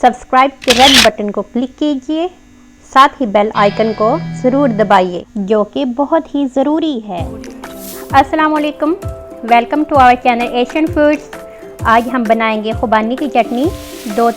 Subscribe के red button को click कीजिए, साथ ही बेल आइकन को ज़रूर दबाइए जो कि बहुत ही ज़रूरी है। अस्सलाम वालेकुम, welcome to our channel Asian foods. आज हम बनाएंगे खुबानी की चटनी। दो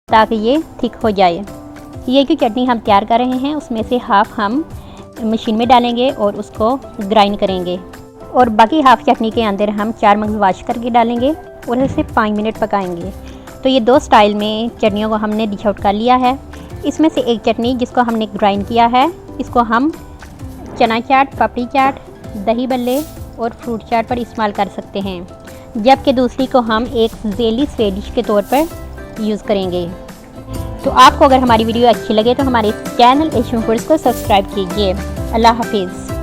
ताकि ये थिक हो जाए। ये जो चटनी हम तैयार कर रहे हैं उसमें से हाफ़ हम मशीन में डालेंगे और उसको ग्राइंड करेंगे, और बाकी हाफ़ चटनी के अंदर हम 4 मग वाश करके डालेंगे और इसे 5 मिनट पकाएंगे। तो ये 2 स्टाइल में चटनियों को हमने डिश आउट कर लिया है। इसमें से एक चटनी जिसको हमने ग्राइंड किया है, इसको हम चना चाट, पापड़ी चाट, दही बल्ले और फ्रूट चाट पर इस्तेमाल कर सकते हैं, जबकि दूसरी को हम एक जेली स्वे डिश के तौर पर यूज़ करेंगे। तो आपको अगर हमारी वीडियो अच्छी लगे तो हमारे चैनल एशियन फूड्स को सब्सक्राइब कीजिए। अल्लाह हाफिज़।